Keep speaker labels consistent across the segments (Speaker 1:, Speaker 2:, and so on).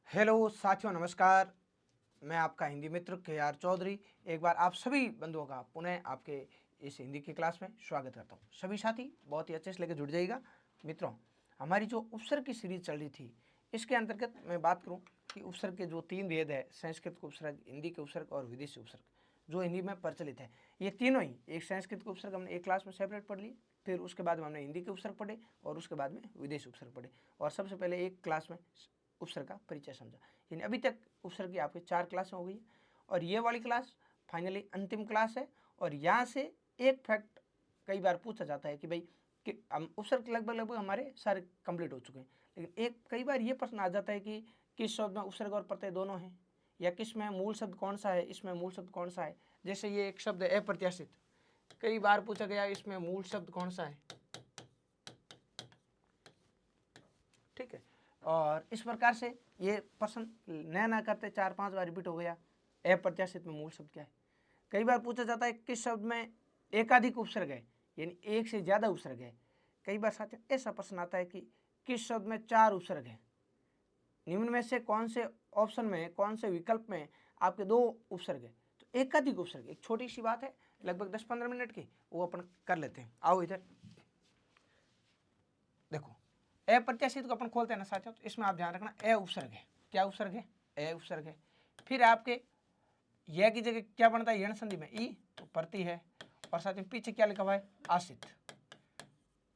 Speaker 1: Hello साथियों, नमस्कार। मैं आपका हिंदी मित्र के आर चौधरी एक बार आप सभी बंधुओं का पुनः आपके इस हिंदी की क्लास में स्वागत करता हूं। सभी साथी बहुत ही अच्छे से लेकर जुड़ जाइएगा। मित्रों, हमारी जो उपसर्ग की सीरीज चल रही थी, इसके अंतर्गत मैं बात करूं कि उपसर्ग के जो 3 भेद है, संस्कृत के उपसर्ग, हिंदी के उपसर्ग और विदेशी उपसर्ग, जो हिंदी में प्रचलित है। ये तीनों ही, एक संस्कृत के उपसर्ग हमने एक क्लास में सेपरेट पढ़ लिए, फिर उसके बाद में हमने हिंदी के उपसर्ग पढ़े और उसके बाद में विदेशी उपसर्ग पढ़े, और सबसे पहले एक क्लास में उपसर्ग का परिचय समझा। यानी अभी तक उपसर्ग की आपकी 4 क्लास हो गई और ये वाली क्लास फाइनली अंतिम क्लास है। और यहाँ से एक फैक्ट कई बार पूछा जाता है कि भाई कि हम उपसर्ग लगभग हमारे सारे कंप्लीट हो चुके हैं, लेकिन एक कई बार ये प्रश्न आ जाता है कि किस शब्द में उपसर्ग और प्रत्यय दोनों हैं, या किस में मूल शब्द कौन सा है, इसमें मूल शब्द कौन सा है। जैसे ये एक शब्द है अप्रत्याशित, कई बार पूछा गया इसमें मूल शब्द कौन सा है। ठीक है, और इस प्रकार से ये प्रश्न नया ना करते 4-5 बार रिपीट हो गया। अप्रत्याशित में मूल शब्द क्या है। कई बार पूछा जाता है किस शब्द में एकाधिक उपसर्ग है, यानी एक से ज्यादा उपसर्ग है। कई बार साथियों ऐसा प्रश्न आता है कि किस शब्द में 4 उपसर्ग है। निम्न में से कौन से ऑप्शन में, कौन से विकल्प में आपके 2 उपसर्ग है। तो एकाधिक उपसर्ग एक छोटी सी बात है, लगभग 10-15 मिनट की, वो अपन कर लेते हैं। आओ इधर देखो, अप्रत्याशित को अपन खोलते हैं ना साथियों, तो इसमें आप ध्यान रखना ए उपसर्ग है। क्या उपसर्ग है? ए उपसर्ग है। फिर आपके यह की जगह क्या बनता है? यण संधि में ई, तो प्रति है, और साथ में पीछे क्या लिखा हुआ है? आशित।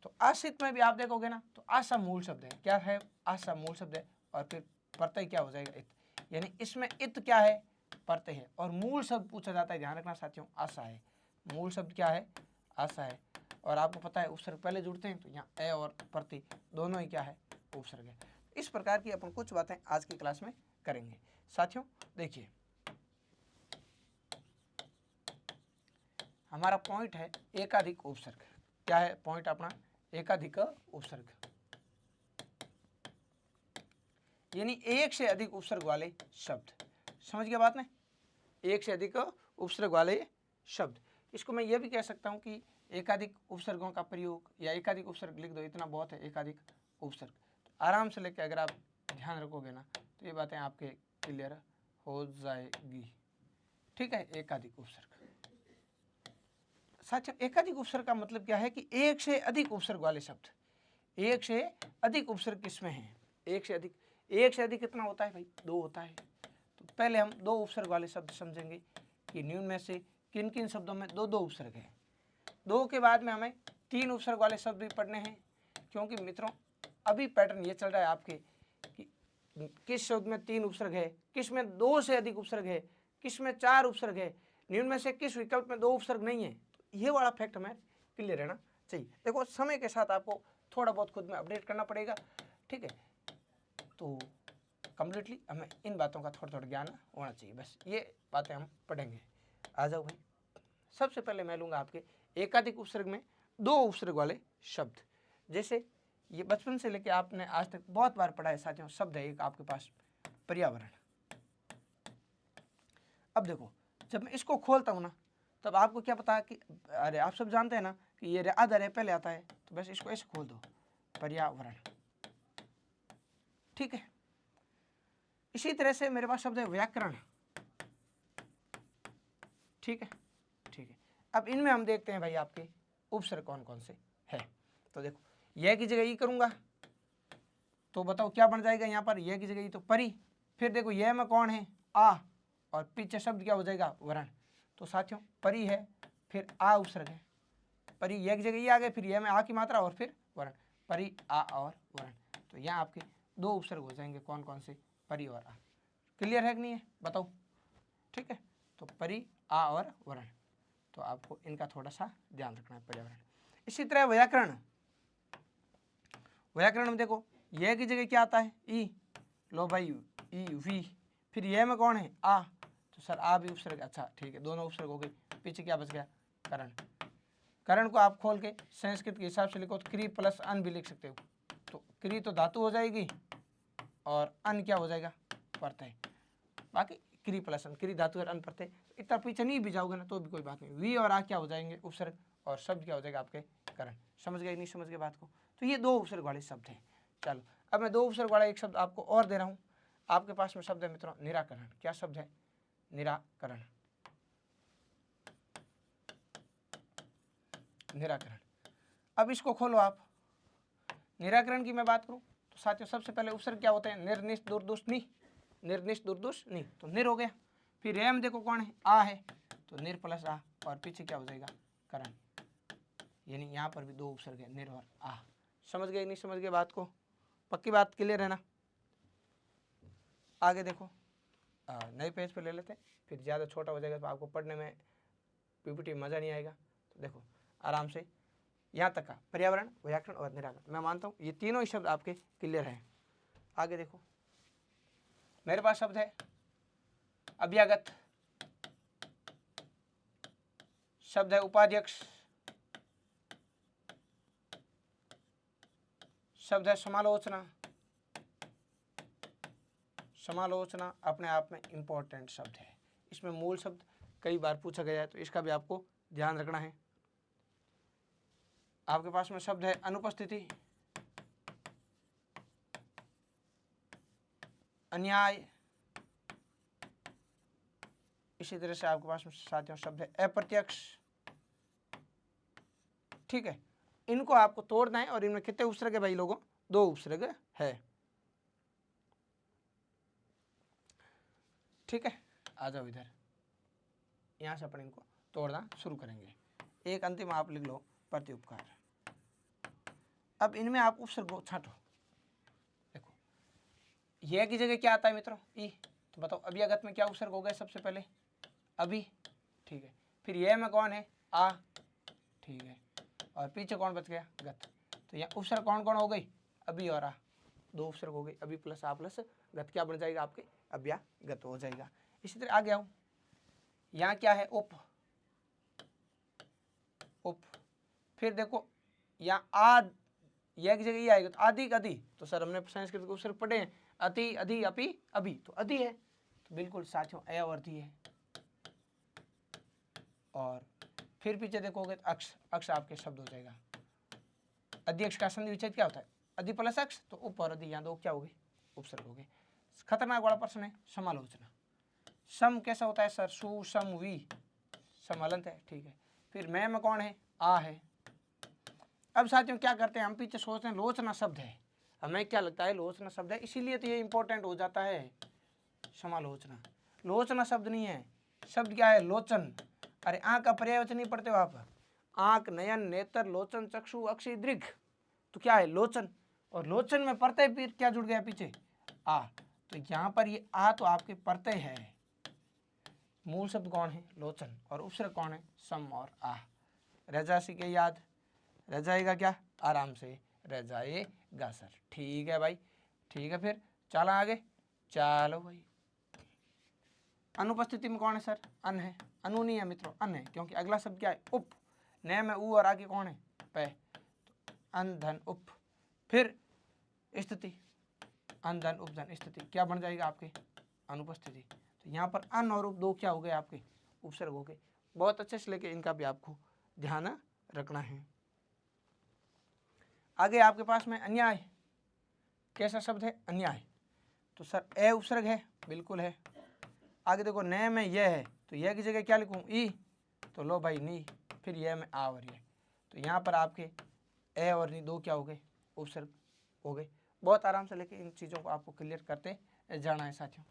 Speaker 1: तो आशित में भी आप देखोगे ना, तो आशा मूल शब्द है। क्या है? आशा मूल शब्द है, और फिर प्रत्यय क्या हो जाएगा? इत। यानी इसमें इत क्या है? प्रत्यय है, और मूल शब्द पूछा जाता है, ध्यान रखना साथियों, आशा है। मूल शब्द क्या है? आशा है। और आपको पता है उपसर्ग पहले जुड़ते हैं, तो यहाँ ए और प्रति दोनों ही क्या है? उपसर्ग है। इस प्रकार की अपन कुछ बातें आज की क्लास में करेंगे। साथियों देखिए, हमारा पॉइंट है एकाधिक उपसर्ग। क्या है पॉइंट अपना? एकाधिक उपसर्ग, यानी एक से अधिक उपसर्ग वाले शब्द। समझ गया बात ने? एक से अधिक उपसर्ग वाले शब्द। इसको मैं ये भी कह सकता हूं कि एकाधिक उपसर्गों का प्रयोग, या एकाधिक उपसर्ग लिख दो, इतना बहुत है एकाधिक उपसर्ग। तो आराम से लेके अगर आप ध्यान रखोगे ना, तो ये बातें आपके क्लियर हो जाएगी। ठीक है, एकाधिक उपसर्ग। साथियों एकाधिक उपसर्ग का मतलब क्या है कि एक से अधिक उपसर्ग वाले शब्द। एक से अधिक उपसर्ग किसमें है? एक से अधिक, एक से अधिक कितना होता है भाई? 2 होता है। तो पहले हम 2 उपसर्ग वाले शब्द समझेंगे कि निम्न में से किन किन शब्दों में 2-2 उपसर्ग है। 2 के बाद में हमें 3 उपसर्ग वाले शब्द भी पढ़ने हैं, क्योंकि मित्रों अभी पैटर्न ये चल रहा है आपके कि किस शब्द में 3 उपसर्ग है, किस में 2 से अधिक उपसर्ग है, किस में 4 उपसर्ग है, निम्न में से किस विकल्प में 2 उपसर्ग नहीं है। तो ये वाला फैक्ट हमें क्लियर रहना चाहिए। देखो, समय के साथ आपको थोड़ा बहुत खुद में अपडेट करना पड़ेगा। ठीक है, तो कंप्लीटली हमें इन बातों का थोड़ा थोड़ा ज्ञान होना चाहिए। बस ये बातें हम पढ़ेंगे। आ जाओ भाई। सबसे पहले मैं लूँगा आपके एकाधिक उपसर्ग में 2 उपसर्ग वाले शब्द। जैसे ये बचपन से लेकर आपने आज तक बहुत बार पढ़ा है साथियों, शब्द है एक आपके पास, पर्यावरण। अब देखो, जब मैं इसको खोलता हूँ ना, तब आपको क्या पता है कि अरे आप सब जानते हैं ना कि ये आधा रे पहले आता है, तो बस इसको ऐसे खोल दो, पर्यावरण। ठीक है, इसी तरह से मेरे पास शब्द है व्याकरण। ठीक है, ठीक है। अब इनमें हम देखते हैं भाई आपके उपसर्ग कौन कौन से है। तो देखो, यह की जगह ई करूंगा, तो बताओ क्या बन जाएगा यहाँ पर? यह की जगह ई तो परी। फिर देखो यह में कौन है? आ, और पीछे शब्द क्या हो जाएगा? वर्ण। तो साथियों परी है, फिर आ उपसर्ग है। परी यह की जगह ई आ गए, फिर यह में आ की मात्रा और फिर वर्ण। परी, आ और वर्ण। तो यहाँ आपके 2 उपसर्ग हो जाएंगे। कौन कौन से? परी और आ। क्लियर है कि नहीं है? बताओ। ठीक है, तो परी, आ और वर्ण। तो आपको इनका थोड़ा सा ध्यान रखना है, पर्यावरण। इसी तरह व्याकरण। व्याकरण में देखो, यह की जगह क्या आता है? ई। लो भाई, ई वी। फिर यह में कौन है? आ। तो सर आ भी उपसर्ग। अच्छा ठीक है, दोनों उपसर्ग हो गए। पीछे क्या बच गया? करण। करण को आप खोल के संस्कृत के हिसाब से लिखो तो क्री प्लस अन भी लिख सकते हो। तो क्री तो धातु हो जाएगी, और अन क्या हो जाएगा? प्रत्यय। बाकी क्री प्लस अन, क्री धातु और अन प्रत्यय। इतना पीछे नहीं भी जाओगे ना तो भी कोई बात नहीं। वी और आ क्या हो जाएंगे? उपसर्ग, और शब्द क्या हो जाएगा आपके? करण। समझ गए नहीं समझ गए बात को? तो ये 2 उपसर्ग वाले शब्द हैं। चलो, अब मैं 2 उपसर्ग वाला एक शब्द आपको और दे रहा हूँ। आपके पास में शब्द है मित्रों निराकरण। क्या शब्द है? निराकरण। निराकरण। अब इसको खोलो आप। निराकरण की मैं बात करूं तो साथियों सबसे पहले उपसर्ग क्या होते हैं? निर्निष्ठ दुर्दुष्ट नि। निर्निष्ठ दुर्दुष्ट नि, तो निर हो गया। फिर एम देखो कौन है? आ है, तो निर प्लस आ, और पीछे क्या हो जाएगा? करण। यानी यहाँ पर भी दो उपसर्ग है, निर और आ। समझ गए नहीं समझ गए बात को? पक्की बात, क्लियर है ना? आगे देखो, नए पेज पे ले लेते हैं, फिर ज़्यादा छोटा हो जाएगा तो आपको पढ़ने में पीपीटी मज़ा नहीं आएगा। तो देखो आराम से यहाँ तक का पर्यावरण, व्याकरण और निराकरण, मैं मानता हूँ ये तीनों ही शब्द आपके क्लियर हैं। आगे देखो, मेरे पास शब्द है अभ्यागत, शब्द है उपाध्यक्ष, शब्द है समालोचना। समालोचना अपने आप में इंपॉर्टेंट शब्द है, इसमें मूल शब्द कई बार पूछा गया है, तो इसका भी आपको ध्यान रखना है। आपके पास में शब्द है अनुपस्थिति, अन्याय। इसी तरह से आपके पास में साथियों शब्द है अप्रत्यक्ष। ठीक है, इनको आपको तोड़ना है, और इनमें कितने उपसर्ग है भाई लोगों? दो उपसर्ग है। ठीक है, आ जाओ इधर, यहां से अपन इनको तोड़ना शुरू करेंगे। एक अंतिम आप लिख लो प्रत्युपकार। अब इनमें आप उपसर्ग को छांटो। देखो यह की जगह क्या आता है मित्रों? ई। तो बताओ अभ्यागत में क्या उपसर्ग हो गए? सबसे पहले अभी। ठीक है, फिर यह में कौन है? आ। ठीक है, और पीछे कौन बच गया? गत। तो यहाँ उपसर्ग कौन कौन हो गई? अभी और आ, दो उपसर्ग हो गई। अभी प्लस आ प्लस गत क्या बन जाएगा आपके? अभ्यागत हो जाएगा। इसी तरह आगे आओ, यहाँ क्या है? उप। उप। फिर देखो यहाँ आद, यह की जगह ये आएगा, तो आदि अधि। तो सर हमने संस्कृत के उपसर्ग पढ़े हैं, अति अधि अपि अभी, तो अधि है, तो बिल्कुल साथियों ए और धी है। और फिर पीछे देखोगे तो अक्ष। अक्ष आपके शब्द हो जाएगा। अध्यक्ष का संधि विच्छेद क्या होता है? अधि प्लस अक्ष, तो उप और अधि यहाँ दो क्या हो गए? उपसर्ग हो गए। खतरनाक वाला प्रश्न है समालोचना। सम कैसा होता है सर? सु सम वी, समालंत है। ठीक है, फिर मैं में कौन है? आ है। अब साथियों क्या करते हैं हम? पीछे सोचते हैं लोचना शब्द है, हमें क्या लगता है? लोचना शब्द है, इसीलिए तो ये इंपॉर्टेंट हो जाता है समालोचना। लोचना शब्द नहीं है, शब्द क्या है? लोचन। अरे आंख का पर्यायवाची नहीं पढ़ते हो आप? आंख, नयन, नेत्र, लोचन, चक्षु, अक्षि, दृघ, तो क्या है? लोचन। और लोचन में प्रत्यय फिर क्या जुड़ गया पीछे? आ। तो यहां पर ये आ तो आपके प्रत्यय है। मूल शब्द कौन है? लोचन, और उपसर्ग कौन है? सम और आ। रह जा सीखे याद? रह जाएगा क्या? आराम से रह जाएगा सर। ठीक है भाई, ठीक है, फिर चला आगे। चलो भाई, अनुपस्थिति में कौन है सर? अन है। अनु नहीं है मित्रों, अन है, क्योंकि अगला शब्द क्या है? उप। नए में ऊ और आगे कौन है? पे, तो अन धन उप। फिर स्थिति, अन धन उप धन स्थिति, क्या बन जाएगा आपके? अनुपस्थिति। तो यहाँ पर अन और उप दो क्या हो गए आपके? उपसर्ग हो गए। बहुत अच्छे से लेके इनका भी आपको ध्यान रखना है। आगे आपके पास में अन्याय। कैसा शब्द है? अन्याय। तो सर ए उपसर्ग है, बिल्कुल है। आगे देखो नए में यह है, तो यह की जगह क्या लिखूं? ई, तो लो भाई नी। फिर यह में आ और ये, तो यहाँ पर आपके ए और नी दो क्या हो गए? उपसर्ग हो गए। बहुत आराम से लेके इन चीज़ों को आपको क्लियर करते जाना है साथियों।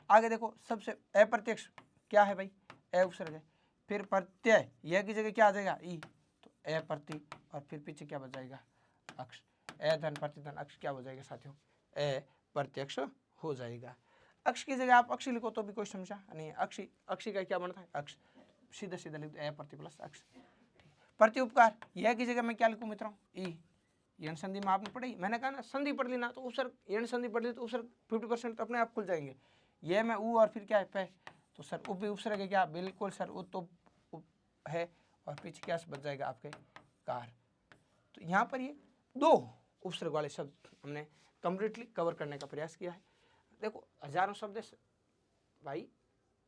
Speaker 1: आगे देखो सबसे अप्रत्यक्ष क्या है भाई? ए उपसर्ग है। फिर प्रत्यय, यह की जगह क्या आ जाएगा? ई, तो ए प्रति, और फिर पीछे क्या बच जाएगा? अक्ष। ए धन प्रतिधन अक्ष क्या हो जाएगा साथियों? ए प्रत्यक्ष हो जाएगा। अक्ष की जगह आप अक्षी लिखो तो भी कोई समस्या नहीं है। अक्षी, अक्षी का क्या बनता है? अक्ष। सीधा सीधा लिख दो ए प्रति प्लस अक्ष। प्रत्युपकार, यह की जगह मैं क्या लिखूं मित्रों? ई। यण संधि में आपने पढ़ी, मैंने कहा ना संधि पढ़ ली ना तो उपसर्ग, यण संधि पढ़ ली तो उपसर्ग 50% तो अपने आप खुल जाएंगे। यह में ऊ और फिर क्या है? पे, तो सर उप भी उपसर्ग है क्या? बिल्कुल सर, उप तो उप है, और पीछे क्या बच जाएगा आपके? कार। तो यहाँ पर ये दो उपसर्ग वाले शब्द हमने कंप्लीटली कवर करने का प्रयास किया है। देखो हजारों शब्द भाई,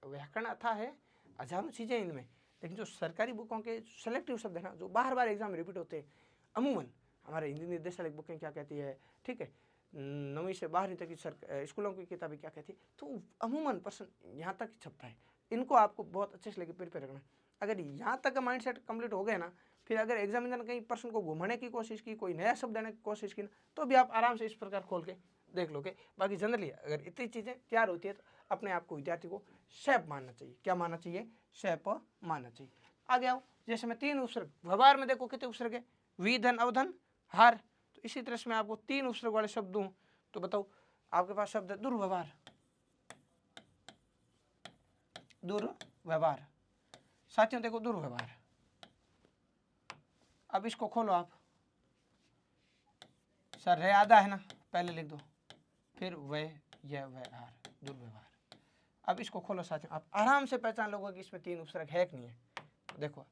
Speaker 1: व्याकरण अथा है, हजारों चीज़ें इनमें, लेकिन जो सरकारी बुकों के सेलेक्टिव शब्द है ना, जो बार बार एग्जाम में रिपीट होते हैं, अमूमन हमारे हिंदी निर्देशालय बुकें क्या कहती है, ठीक है, 9वीं से 12वीं तक की स्कूलों की किताबें क्या कहती है, तो अमूमन प्रश्न यहाँ तक छपता है। इनको आपको बहुत अच्छे से लेके प्रिपेयर रखना है। अगर यहाँ तक का माइंड सेट कम्प्लीट हो गया ना, फिर अगर एग्जामिनर ने कहीं प्रश्न को घुमाने की कोशिश की, कोई नया शब्द देने की कोशिश की ना, तो भी आप आराम से इस प्रकार खोल के देख लोगे। बाकी जनरली अगर इतनी चीज़ें तैयार होती है तो अपने आप को विद्यार्थी को शेप मानना चाहिए। क्या मानना चाहिए? शेप मानना चाहिए। आगे आओ, जैसे मैं 3 उपसर्ग, व्यवहार में देखो कितने उपसर्ग है, वी धन अवधन हार। तो इसी तरह से मैं आपको 3 उपसर्ग वाले शब्द दूं तो बताओ, आपके पास शब्द है दुर्व्यवहार, दुर्व्यवहार। साथियों देखो दुर्व्यवहार, अब इसको खोलो आप, सर रे आधा है ना, पहले लिख दो, फिर वह यह व्यवहार, दुर्व्यवहार। अब इसको खोलो साथियों, आप आराम से पहचान लोगे कि इसमें 3 उपसर्ग है कि नहीं है। देखो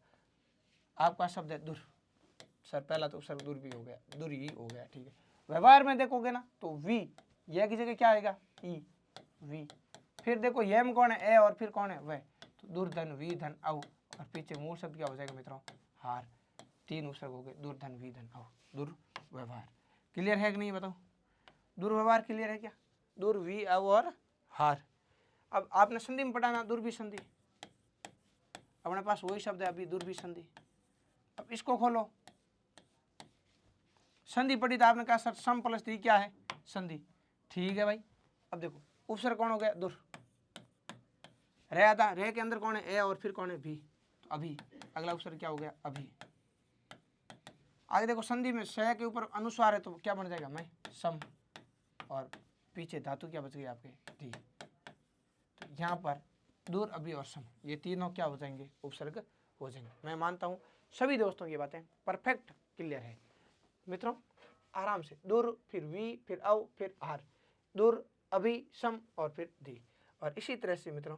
Speaker 1: आपका शब्द है दुर, सर पहला तो उपसर्ग दुर भी हो गया, दुर ही हो गया, ठीक है। व्यवहार में देखोगे ना तो वी, यह की जगह क्या आएगा? ई, वी। फिर देखो यह में कौन है? ए, और फिर कौन है? वह। तो दुर्धन, वी धन अव, और पीछे मूल शब्द क्या हो जाएगा मित्रों? हार। 3 उपसर्ग हो गए, दुर्धन, वी धन अव, दुर्व्यवहार। क्लियर है कि नहीं बताओ? दुर्व्यवहार क्लियर है क्या? दुर, वी, अव और हार। अब आपने संधि में पढ़ा ना, दुर्भी संधि, अपने पास वही शब्द है अभी, दुर्भी संधि। अब इसको खोलो, संधि पढ़ी तो आपने कहा सर सम प्लस दी क्या है? संधि, ठीक है भाई। अब देखो उपसर्ग कौन हो गया? दुर। रे आता, रे के अंदर कौन है? ए, और फिर कौन है? भी। तो अभी अगला उपसर्ग क्या हो गया? अभी। आगे देखो संधि में स के ऊपर अनुस्वार है तो क्या बन जाएगा? मैं, सम, और पीछे धातु क्या बच गई आपके? धी। तो यहाँ पर दूर, अभी और सम, ये तीनों क्या हो जाएंगे? उपसर्ग हो जाएंगे। मैं मानता हूँ सभी दोस्तों की बातें परफेक्ट क्लियर है मित्रों। आराम से दूर, फिर वी, फिर अव, फिर हार, दूर, अभी, सम और फिर धी। और इसी तरह से मित्रों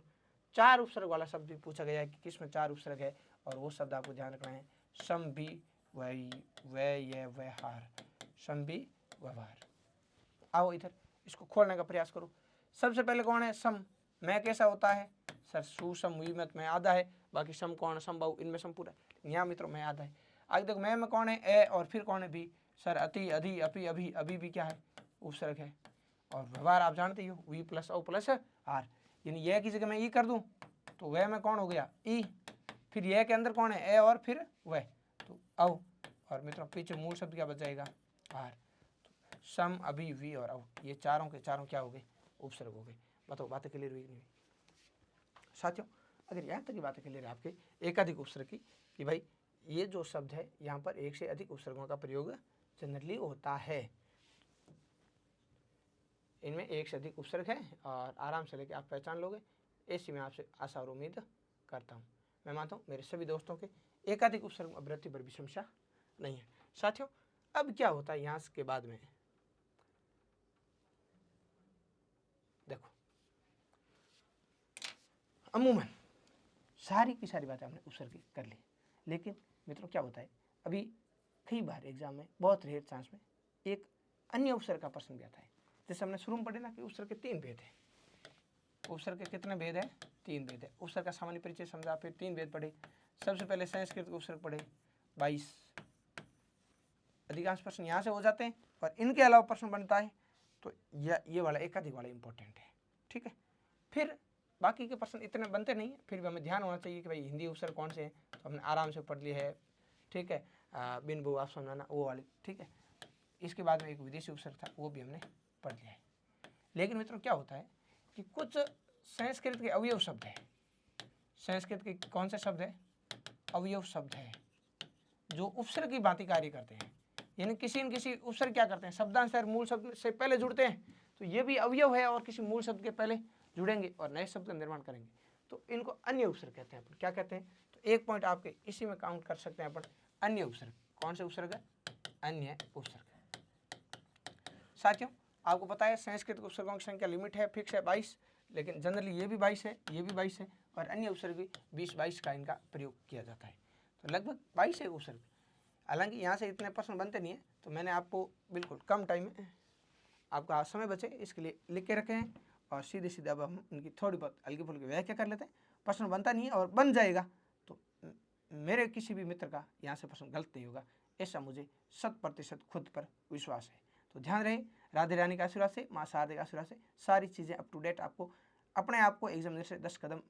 Speaker 1: 4 उपसर्ग वाला शब्द भी पूछा गया है कि किसमें 4 उपसर्ग है, और वो शब्द आपको ध्यान रखना है, सम, भी, वही, वह, यह, वह, हार, सम, भी, व्यवहार। आओ इधर, इसको खोलने का प्रयास करो। सबसे पहले कौन है? सम। मैं कैसा होता है? सर सुसम, हुई मत, मैं आधा है, बाकी सम कौन है? संभव, इनमें सम पूरा। यहाँ मित्रों मैं आधा है। आगे देखो मैं में कौन है? ए, और फिर कौन है? भी। सर अति, अधि, अपि, अभी, अभी भी क्या है? उपसर्ग है। और व्यवहार आप जानते ही हो, V plus O plus R, यानी यह की जगह मैं ई कर दूं तो वह में कौन हो गया? ई। फिर यह के अंदर कौन है? ए, और फिर वह, तो अव, और मित्रों पीछे मूल शब्द क्या बच जाएगा? आर। सम, अभी, वी और अव, ये चारों के चारों क्या हो गए? उपसर्ग हो गए। बताओ बातें क्लियर हुई कि नहीं? साथियों अगर यहाँ तक की बातें क्लियर है आपके एकाधिक उपसर्ग की, कि भाई ये जो शब्द है यहाँ पर एक से अधिक उपसर्गों का प्रयोग जनरली होता है, इनमें एक से अधिक उपसर्ग है और आराम से लेके आप पहचान लोगे, ऐसी मैं आपसे आशा और उम्मीद करता हूँ। मैं मानता हूँ मेरे सभी दोस्तों के एकाधिक उपसर्ग अभिव्यक्ति पर भी समस्या नहीं है। साथियों अब क्या होता है यहाँ के बाद में, देखो अमूमन सारी की सारी बातें हमने उपसर्ग की कर ली, लेकिन मित्रों क्या होता है अभी कई बार एग्जाम में बहुत रेयर चांस में एक अन्य उपसर्ग का प्रश्न भी आता है। जैसे हमने शुरू में पढ़े ना कि उपसर्ग के 3 भेद है। उपसर्ग के कितने भेद है? 3 भेद है। उपसर्ग का सामान्य परिचय समझा, फिर 3 भेद पढ़े। सबसे पहले संस्कृत उपसर्ग पढ़े 22, अधिकांश प्रश्न यहाँ से हो जाते हैं, और इनके अलावा प्रश्न बनता है तो ये वाला एकाधिक वाला इंपॉर्टेंट है, ठीक है। फिर बाकी के प्रश्न इतने बनते नहीं है, फिर भी हमें ध्यान होना चाहिए कि भाई हिंदी उपसर्ग कौन से हैं, तो हमने आराम से पढ़ ली है, ठीक है। बिन बहु आप समझाना वो वाली, ठीक है। इसके बाद में एक विदेशी उपसर्ग था, वो भी हमने पढ़ लिया है। लेकिन मित्रों क्या होता है कि कुछ संस्कृत के अवयव शब्द है, संस्कृत के कौन से शब्द है? अवयव शब्द है, जो उपसर्ग की भांति कार्य करते हैं, यानी किसी न किसी उपसर्ग क्या करते हैं? शब्दांश मूल शब्द से पहले जुड़ते हैं, तो ये भी अवयव है और किसी मूल शब्द के पहले जुड़ेंगे और नए शब्द का निर्माण करेंगे, तो इनको अन्य उपसर्ग कहते हैं। अपन क्या कहते हैं? तो एक पॉइंट आपके इसी में काउंट कर सकते हैं अपन, अन्य उपसर्ग। कौन से उपसर्ग है? अन्य उपसर्ग। साथियों आपको पता है संस्कृत उपसर्गों की संख्या लिमिट है, फिक्स है 22, लेकिन जनरली ये भी 22 है, ये भी 22 है, और अन्य उपसर्ग भी 20-22 का इनका प्रयोग किया जाता है, तो लगभग 22 है उपसर्ग। हालांकि यहाँ से इतने प्रश्न बनते नहीं है, तो मैंने आपको बिल्कुल कम टाइम में आपका समय बचे इसके लिए लिख के रखे हैं, और सीधे सीधे अब हम उनकी थोड़ी बहुत हल्की फुल्की व्याख्या कर लेते हैं। प्रश्न बनता नहीं है और बन जाएगा तो मेरे किसी भी मित्र का यहाँ से प्रश्न गलत नहीं होगा, ऐसा मुझे 100% खुद पर विश्वास है। तो ध्यान रहे, राधे रानी का आशीर्वाद से, माँ शारदे का आशीर्वाद से सारी चीज़ें अप टू डेट आपको अपने आप को एग्जामिनर से 10 कदम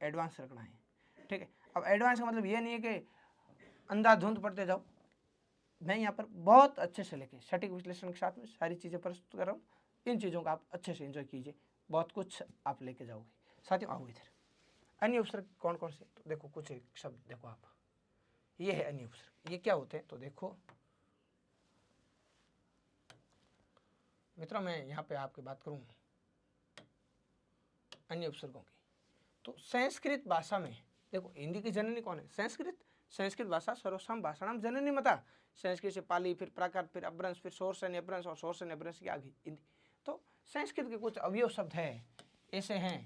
Speaker 1: एडवांस रखना है। ठीक है, अब एडवांस का मतलब ये नहीं है कि अंधाधुंध पढ़ते जाओ। मैं यहाँ पर बहुत अच्छे से लेके सटीक विश्लेषण के साथ में सारी चीज़ें प्रस्तुत कर रहा हूँ। इन चीज़ों का आप अच्छे से एंजॉय कीजिए, बहुत कुछ आप लेके जाओगे। साथियों आओ इधर, अन्य उपसर्ग कौन कौन से, तो देखो कुछ एक शब्द देखो आप, ये है अन्य उपसर्ग। ये क्या होते हैं, तो देखो मित्रों, मैं यहाँ पे आपकी बात करूँ अन्य उपसर्गों की, तो संस्कृत भाषा में देखो हिंदी की जननी कौन है, संस्कृत। संस्कृत भाषा सर्वोत्तम भाषाणाम जननी मता। संस्कृत से पाली, फिर प्राकृत, फिर अपभ्रंश, फिर शोरसैन्य अपभ्रंश और शोरसैन्य अपभ्रंश की आगे हिंदी। तो संस्कृत के कुछ अवयव शब्द है ऐसे हैं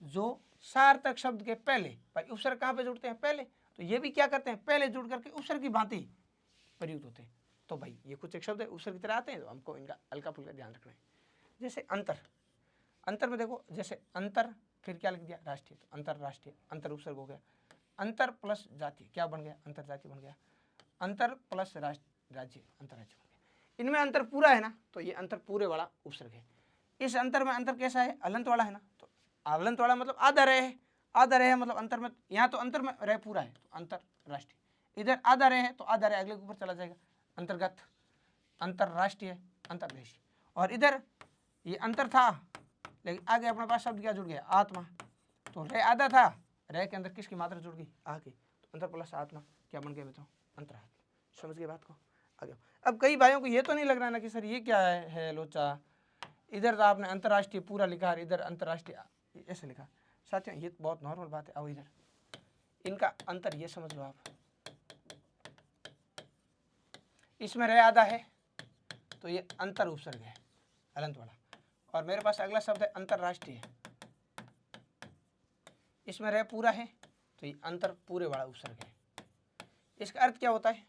Speaker 1: जो सार्थक शब्द के पहले, भाई उपसर्ग कहाँ पे जुड़ते हैं, पहले, तो ये भी क्या करते हैं, पहले जुड़ करके उपसर्ग की भांति प्रयुक्त होते हैं। तो भाई ये कुछ एक शब्द है उपसर्ग की तरह आते हैं, तो हमको इनका हल्का फुल्का ध्यान रखना है। जैसे अंतर, अंतर में देखो जैसे अंतर, फिर क्या लिख दिया, राष्ट्रीय, तो अंतरराष्ट्रीय, अंतर उपसर्ग हो गया। अंतर प्लस जाति क्या बन गया, अंतर जाति बन गया। अंतर प्लस राज्य, अंतरराज्य बन गया। इनमें अंतर पूरा है ना, तो ये अंतर पूरे वाला उपसर्ग है। इस अंतर में अंतर कैसा है, अलंत वाला है ना, तो अलंत वाला मतलब आधा रहे है, आधा रहे मतलब अंतर में, यहाँ तो अंतर में रह पूरा है, तो अंतरराष्ट्रीय। इधर आधा रहे है तो आधा रहे अगले के ऊपर चला जाएगा, अंतर्गत, अंतरराष्ट्रीय, अंतर्देशीय। और इधर ये अंतर था, लेकिन आगे अपने पास शब्द क्या जुड़ गया, आत्मा। तो रे आधा था, रे के अंदर किसकी मात्रा जुड़ गई, आगे, तो अंतर प्लस आत्मा क्या बन गया मित्रों, अंतरात्मा। समझ गए बात को, आगे। अब कई भाइयों को ये तो नहीं लग रहा है ना कि सर ये क्या है लोचा, इधर तो आपने अंतर्राष्ट्रीय पूरा लिखा है, इधर अंतर्राष्ट्रीय ऐसे लिखा। साथियों ये बहुत नॉर्मल बात है। आओ इधर, इनका अंतर ये समझ लो आप, इसमें रे आधा है तो ये अंतर उपसर्ग है, अलंत वाला। और मेरे पास अगला शब्द है अंतरराष्ट्रीय, इसमें रह पूरा है तो ये अंतर पूरे वाला उपसर्ग है। इसका अर्थ क्या होता है,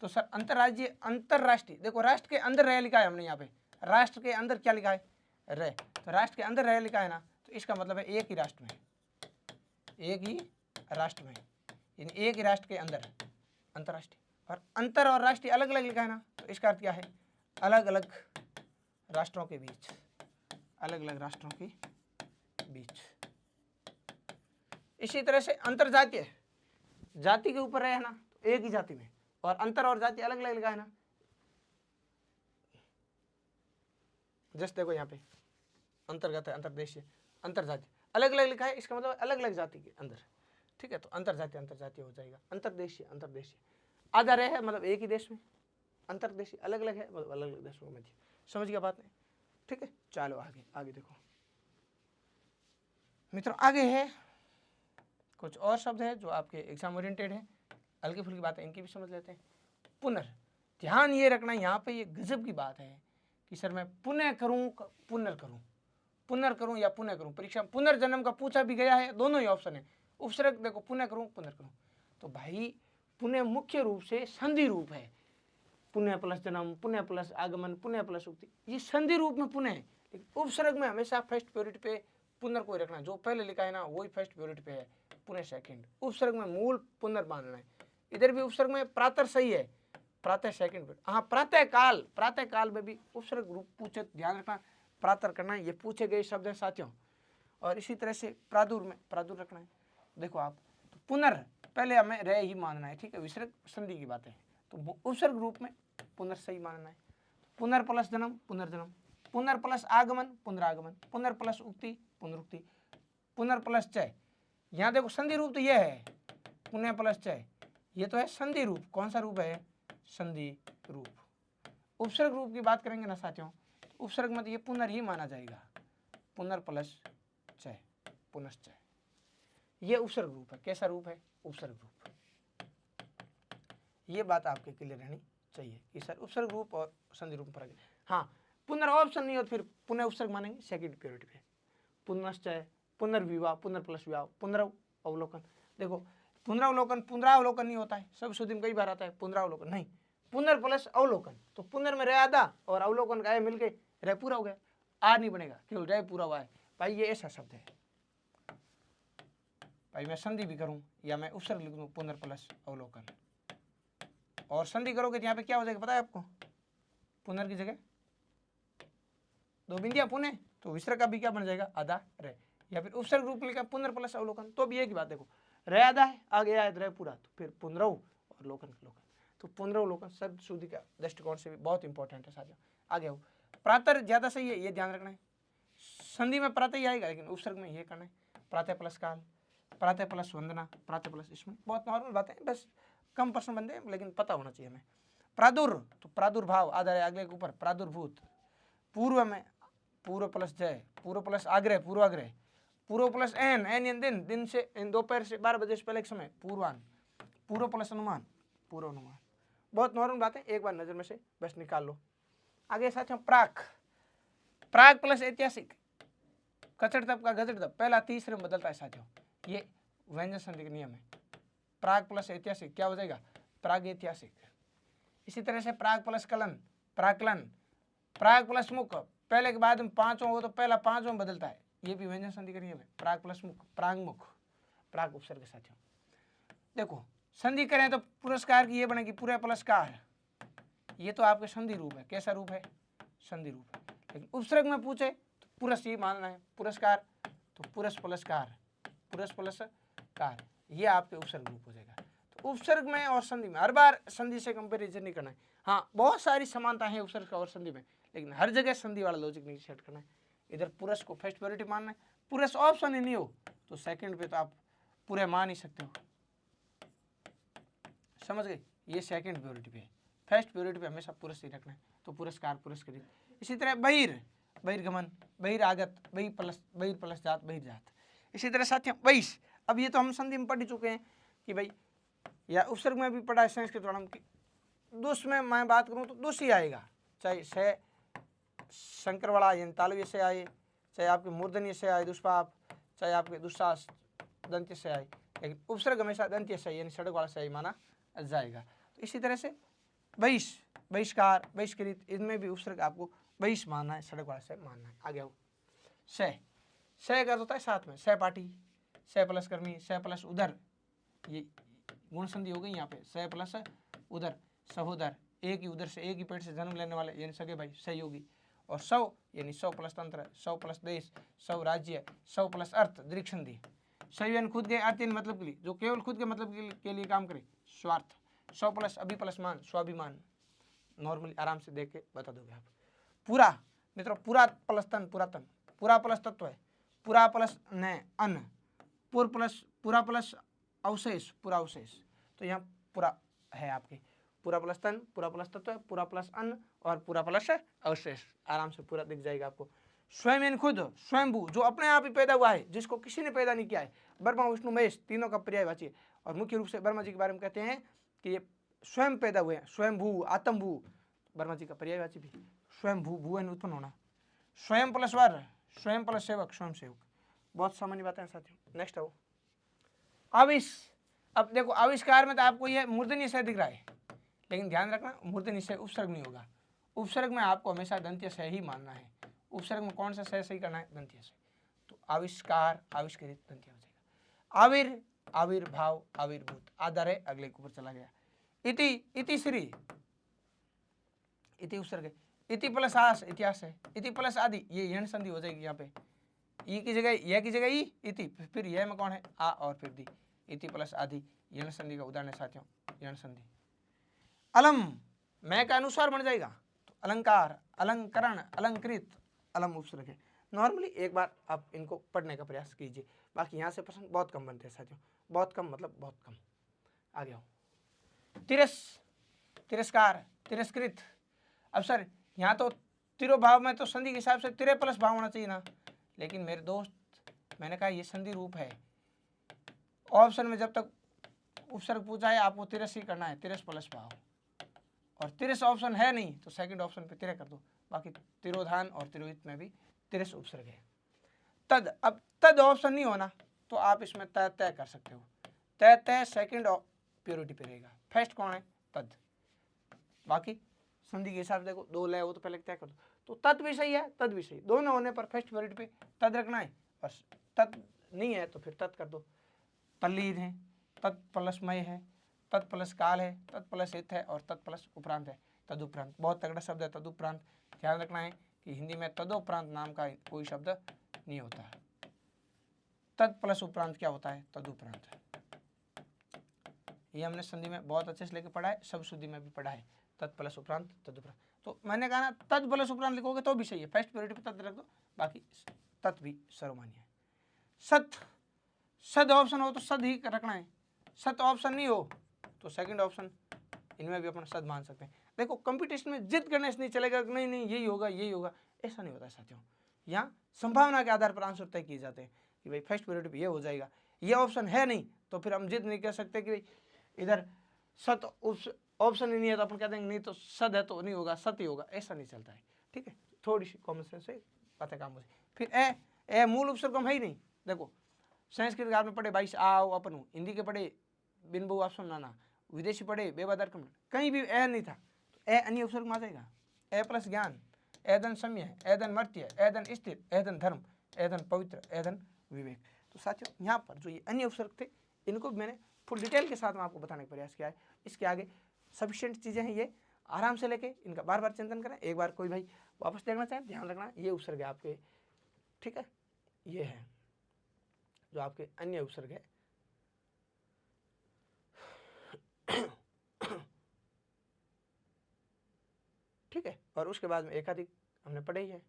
Speaker 1: तो सर अंतरराज्यीय, अंतरराष्ट्रीय, देखो राष्ट्र के अंदर रह लिखा है हमने यहाँ पे, राष्ट्र के अंदर क्या लिखा है, रह, तो राष्ट्र के अंदर रह लिखा है ना, तो इसका मतलब है एक ही राष्ट्र में, एक ही राष्ट्र में, यानी एक ही राष्ट्र के अंदर अंतरराष्ट्रीय। और अंतर और राष्ट्रीय अलग अलग लिखा है ना, तो इसका अर्थ क्या है, अलग अलग राष्ट्रों के बीच, अलग अलग राष्ट्रों के बीच। इसी तरह से अंतरजातीय, जाति के ऊपर है ना, तो एक ही जाति में, और अंतर और जाति अलग अलग लिखा है ना। जैसे देखो यहाँ पे अंतर्गत है, अंतरदेशीय, अंतरजातीय अलग अलग लिखा है, इसका मतलब अलग अलग जाति के अंदर। ठीक है, तो अंतरजातीय अंतरजातीय हो जाएगा, अंतरदेशीय अंतरदेशीय, आधा रहे है मतलब एक ही देश में, अंतरदेशीय अलग अलग है मतलब अलग अलग देशों में। समझ गया बात नहीं, ठीक है। चलो आगे, आगे देखो मित्रों, आगे है कुछ और शब्द है जो आपके एग्जाम ओरिएंटेड है, हल्की फुल्की बात है, इनकी भी समझ लेते हैं। पुनर्, ध्यान ये रखना यहाँ पे, ये गजब की बात है कि सर मैं पुनः करूँ, पुनर्करूँ, पुनर्करूँ या पुनः करूँ, परीक्षा में पुनर्जन्म का पूछा भी गया है, दोनों ही ऑप्शन है। उपसर्ग देखो पुनः करूँ, पुनर्करूँ, तो भाई पुनः मुख्य रूप से संधि रूप है, पुनः प्लस जन्म, पुनः प्लस आगमन, पुनः प्लस उक्ति, ये संधि रूप में पुनः है। लेकिन उपसर्ग में हमेशा फर्स्ट प्योरिटी पे पुनर् को रखना, जो पहले लिखा है ना वही फर्स्ट प्योरिटी पे है, पुनः सेकंड। उपसर्ग में मूल पुनर् मानना है। इधर भी उपसर्ग में प्रातः सही है, प्रातः सेकंड पे, हाँ प्रातः काल, प्रातः काल में भी उपसर्ग रूप पूछे, ध्यान रखना प्रातः करना है, ये पूछे गए शब्द है साथियों। और इसी तरह से प्रादुर में प्रादुर रखना है। देखो आप, तो पुनर् पहले हमें रह ही मानना है, ठीक है, विसर्ग संधि की बात है, तो उपसर्ग रूप में पुनर् सही मानना है। पुनर् प्लस जन्म, पुनर्जन्म, पुनर् प्लस आगमन, पुनरागमन, पुनर् प्लस उक्ति, पुनरुक्ति, पुनर् प्लस चय। यहाँ देखो संधि रूप तो यह है, पुनः प्लस चय, ये तो है संधि रूप। कौन सा रूप है, संधि रूप। उपसर्ग रूप की बात करेंगे ना साथियों, तो उपसर्ग में तो ये पुनर् ही माना जाएगा, पुनर् प्लस चय, पुनश्चय, ये उपसर्ग रूप है। कैसा रूप है, उपसर्ग रूप। ये बात आपके क्लियर रहनी चाहिए कि सर उपसर्ग रूप और संधि रूप फर्क है। हाँ, पुनर् ऑप्शन नहीं हो तो फिर पुनः उपसर्ग मानेंगे सेकंड प्योरिटी पे, पुनश्चय, पुनर्विवाह, पुनर् प्लस विवाह, पुनरावलोकन। देखो पुनरावलोकन पुनरावलोकन नहीं होता है, सब शुद्धि में कई बार आता है पुनरावलोकन, नहीं, पुनर् प्लस अवलोकन, तो पुनर् में रह आधा और अवलोकन का मिल के रह पूरा हो गया, आ नहीं बनेगा, केवल रह पूरा हुआ है। भाई ये ऐसा शब्द है, भाई मैं संधि भी करूं या मैं उपसर्ग लिख दूं पुनर् प्लस अवलोकन, और संधि करोगे तो यहाँ पे क्या हो जाएगा पता है आपको, पुनर् की जगह दो बिंदिया पुनः, तो विसर्ग का भी क्या बन जाएगा, आधा रे, या फिर उपसर्ग रूप में लिखा पुनर् प्लस अवलोकन, तो भी एक ही बात, देखो रे आधा है, आगे आया रे पूरा, तो फिर पुनरव और लोकन लोकन, तो पुनरावलोकन शब्द शुद्धि का दृष्टिकोण से भी बहुत इंपॉर्टेंट है साथियों। आगे आओ, प्रातः ज्यादा सही है, ये ध्यान रखना है, संधि में प्रातः ही आएगा, लेकिन उपसर्ग में ये करना है, प्रातः प्लस काल, प्रातः प्लस वंदना, प्रातः प्लस स्मरण, बहुत नॉर्मल बात है, बस कम प्रश्न बनते हैं, लेकिन पता होना चाहिए हमें। प्रादुर, तो प्रादुर्भाव आधार है अगले के ऊपर, प्रादुर्भूत, पूर्व में पूर्व प्लस जय, पूर्व प्लस आग्रह, पूर्वाग्रह, पूर्व प्लस एन, एन दिन, दिन से दोपहर से 12 बजे से पहले के समय, पूर्वान, पूर्व प्लस अनुमान, पूर्व अनुमान, बहुत नॉर्मल बात है, एक बार नजर में से बस निकाल लो। आगे साथियों प्राक, प्राग प्लस ऐतिहासिक, कचड़ तब का गजड़ तब, पहला तीसरे में बदलता है साथियों, ये व्यंजन संधि का नियम है। प्राग प्लस ऐतिहासिक क्या हो जाएगा, प्राग ऐतिहासिक। इसी तरह से प्राग प्लस कलन, प्राकलन, प्राग प्लस मुख, पहले के बाद में पांचों हो तो पहला पांचों में बदलता है, ये भी व्यंजन संधि का नियम है। प्राग प्लस मुख, प्राग मुख, प्राग उपसर्ग के साथियों। देखो संधि करें तो पुरस्कार की ये बनेगी पूरा प्लस कार, ये तो आपके संधि रूप है, कैसा रूप है, संधि रूप है। लेकिन उपसर्ग में पूछे तो पुरस ये मानना है, पुरस्कार तो पुरस प्लस कार, पुरस प्लस कार, ये आपके उपसर्ग रूप हो जाएगा। तो उपसर्ग में और संधि में हर बार संधि से कंपेरिजन नहीं करना है, हाँ बहुत सारी समानता है उपसर्ग और संधि में, लेकिन हर जगह संधि वाला लॉजिक नहीं सेट करना है। इधर पुरस को फर्स्ट प्रायोरिटी मानना है, पुरस ऑप्शन ही नहीं हो तो सेकंड पे तो आप पूरे मान ही सकते हो, समझ गए, ये सेकंड प्रायोरिटी पे है, फर्स्ट प्रायोरिटी पे हमेशा पुरस ही रखना है, तो पुरस्कार पुरस्कृत। इसी तरह बहिर, बहिर्गमन, बहिरागत, बहिर प्लस जात, बहिर्जात। इसी तरह साथियों वैश, अब ये तो हम संधि में पढ़ चुके हैं कि भाई, या उपसर्ग में भी पढ़ा है संस्कृत वाला की, दुष् में मैं बात करूं तो दुष् ही आएगा, चाहे से शंकर वाला यानी तालव्य से आए, चाहे आपके मूर्धन्य से आए दुष्पाप, चाहे आपके दुस्साहस दंत्य से आए, लेकिन उपसर्ग हमेशा दंत्य से यानी सड़क वाला से माना जाएगा। तो इसी तरह से बहिष, बहिष्कार, बहिष्कृत, इनमें भी उपसर्ग आपको बहिष मानना है, सड़क वाला से मानना है। आगे आओ, सह का होता है साथ में, सहपाठी, सह प्लस कर्मी, सह प्लस उदर, ये गुण संधि हो गई यहाँ पे, सह प्लस उदर, सहोदर, एक ही उदर से एक ही पेट से जन्म लेने वाले यानी सगे भाई, सहयोगी। और सौ यानी सौ प्लस तंत्र, सौ प्लस देश, सौ राज्य, सौ प्लस अर्थ, दीर्घ संधि। सौ यानी खुद के अर्थ मतलब के लिए, जो केवल खुद के मतलब के लिए काम करे, स्वार्थ। सौ प्लस अभी प्लस मान, स्वाभिमान, नॉर्मली आराम से देख के बता दोगे आप। पूरा मित्रों, पूरा प्लस तन, पुरातन, पूरा प्लस तत्व है, पूरा प्लस न अन्न, पूरा प्लस अवशेष, पूरा अवशेष, तो यहाँ पूरा है आपके, पूरा प्लस तन, पूरा प्लस तत्व, पूरा प्लस अन्न और पूरा प्लस अवशेष, आराम से पूरा दिख जाएगा आपको। स्वयं यानी खुद, स्वयंभू, जो अपने आप ही पैदा हुआ है, जिसको किसी ने पैदा नहीं किया है, ब्रह्मा विष्णु महेश तीनों का पर्यायवाची है। और मुख्य रूप से ब्रह्मा जी के बारे में कहते हैं कि ये स्वयं पैदा हुए हैं, स्वयंभू, आत्मभू, ब्रह्मा जी का पर्यायवाची भी स्वयंभू, भुवन उत्पन्न होना। स्वयं प्लस वर, स्वयं प्लस सेवक, स्वयं सेवक, बहुत सामान्य बातें हैं साथियों। नेक्स्ट आओ, आविष। अब देखो आविष्कार में तो आपको यह मूर्धन्य से दिख रहा है, लेकिन ध्यान रखना मूर्धन्य से उपसर्ग नहीं होगा, उपसर्ग में आपको हमेशा दंत्य से ही मानना है। उपसर्ग में कौन सा से सही करना है, दंत्य से, तो आविष्कार, आविष्कृत, दंत्य हो जाएगा। आविर, आविर्भाव, आविर्भूत, आधार है अगले के ऊपर चला गया। इति, इति श्री, इति उपसर्ग है, इति प्लस आस, इतिहास है, इति प्लस आदि, ये यण संधि हो जाएगी यहाँ पे, ई की जगह यह की जगह ई, इति, फिर यह में कौन है, आ और फिर दी, इति प्लस आदि, यण संधि का उदाहरण है साथियों, यण संधि। अलम, मैं का अनुसार बन जाएगा, तो अलंकार, अलंकरण, अलंकृत, अलम उपसर्ग है। नॉर्मली एक बार आप इनको पढ़ने का प्रयास कीजिए, बाकी यहाँ से प्रश्न बहुत कम बनते हैं साथियों, बहुत कम मतलब बहुत कम। आगे आओ, तिरस, तिरस्कार, तिरस्कृत। अब सर यहाँ तो तिरोभाव में तो संधि के हिसाब से तिरे प्लस भाव होना चाहिए ना, लेकिन मेरे दोस्त मैंने कहा ये संधि रूप है, ऑप्शन में जब तक उपसर्ग पूछा है आपको तिरस ही करना है, तिरस प्लस भाव, और तिरस ऑप्शन है नहीं तो सेकंड ऑप्शन पे तिरे कर दो, बाकी तिरोधान और तिरोहित में भी तिरस उपसर्ग है। तद, अब तद ऑप्शन नहीं होना तो आप इसमें तय तय कर सकते हो, तय तय सेकंड प्योरिटी पे रहेगा, फर्स्ट कौन है, तद, बाकी संधि के हिसाब से देखो दो ले वो तो पहले तय कर दो, तो तद भी सही है, तद भी सही, दोनों होने पर फर्स्ट प्योरिटी पे तद रखना है, और तद नहीं है तो फिर तद कर दो। तल्लीन है, तत् प्लस मय है, तत् प्लस काल है, तत् प्लस हित है और तत् प्लस उपरांत है, तदुपरांत, बहुत तगड़ा शब्द है तदुपरांत, ध्यान रखना है कि हिंदी में तदोपरांत नाम का कोई शब्द नहीं होता है। तद प्लस उपरांत क्या होता है? तदुपरांत। ये हमने संधि में बहुत अच्छे से लेके पढ़ा है, सब शुद्धि में भी पढ़ा है, तद प्लस उपरांत तदुपरांत। तो मैंने कहा ना तद प्लस उपरांत लिखोगे तो भी सही है, फर्स्ट प्रायोरिटी पे तद रख दो, बाकी तत् भी सर्वमान्य है। सद ऑप्शन हो तो सद ही रखना है, सत ऑप्शन नहीं हो तो सेकंड ऑप्शन, इनमें भी अपन सद मान सकते हैं। देखो कंपटीशन में जिद करने से नहीं चलेगा, नहीं नहीं यही होगा यही होगा, ऐसा नहीं होता साथियों। यहाँ संभावना के आधार पर आंसर तय किए जाते हैं कि भाई फर्स्ट प्रायोरिटी पे ये हो जाएगा, ये ऑप्शन है नहीं तो फिर हम जिद नहीं कर सकते कि भाई इधर सत ऑप्शन ही नहीं है तो अपन कह देंगे नहीं तो सद है तो नहीं होगा, सत ही होगा, ऐसा नहीं चलता है। ठीक है, थोड़ी सी कॉमन सेंस से बातें काम होती। फिर ए मूल उपसर्ग हम है ही नहीं। देखो संस्कृत में पढ़े 22 आओ अपन, हिंदी के पढ़े बिन बहु ऑप्शन नाना, विदेशी पढ़े बेबादर कम, कहीं भी ए नहीं था तो ए अन्य उपसर्ग में आ जाएगा। ए प्लस ज्ञान, एदन सम्य, एदन मर्त्य, एदन स्थिर, एदन धर्म, एदन पवित्र, एदन विवेक। तो साथियों यहाँ पर जो ये अन्य उपसर्ग थे इनको भी मैंने फुल डिटेल के साथ में आपको बताने का प्रयास किया है। इसके आगे सफिशिएंट चीज़ें हैं, ये आराम से लेके इनका बार बार चिंतन करें। एक बार कोई भाई वापस देखना चाहें, ध्यान रखना ये उपसर्ग है आपके, ठीक है, ये है जो आपके अन्य उपसर्ग है। ठीक है, और उसके बाद में एकाधिक हमने पढ़े ही है।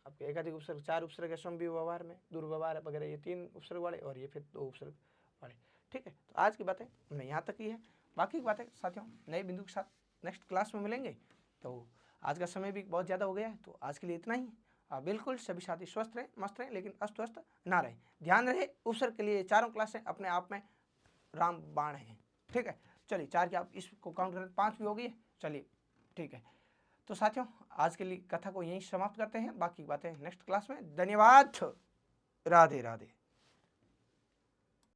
Speaker 1: आपके एकाधिक उपसर्ग 4 उपसर्ग है समव्यय व्यवहार में, दुर्व्यवहार वगैरह ये 3 उपसर्ग वाले और ये फिर 2 उपसर्ग वाले। ठीक है, तो आज की बातें हमने यहाँ तक की है, बाकी की बातें साथियों नए बिंदु के साथ नेक्स्ट क्लास में मिलेंगे। तो आज का समय भी बहुत ज़्यादा हो गया है, तो आज के लिए इतना ही। बिल्कुल सभी साथी स्वस्थ रहें, मस्त रहें, लेकिन अस्त व्यस्त ना रहें। ध्यान रहे उपसर्ग के लिए चारों क्लासें अपने आप में राम बाण हैं। ठीक है, चलिए 4 की आप इसको काउंट करें 5 भी हो गई है, चलिए ठीक है। तो साथियों आज के लिए कथा को यहीं समाप्त करते हैं, बाकी बातें नेक्स्ट क्लास में। धन्यवाद, राधे राधे।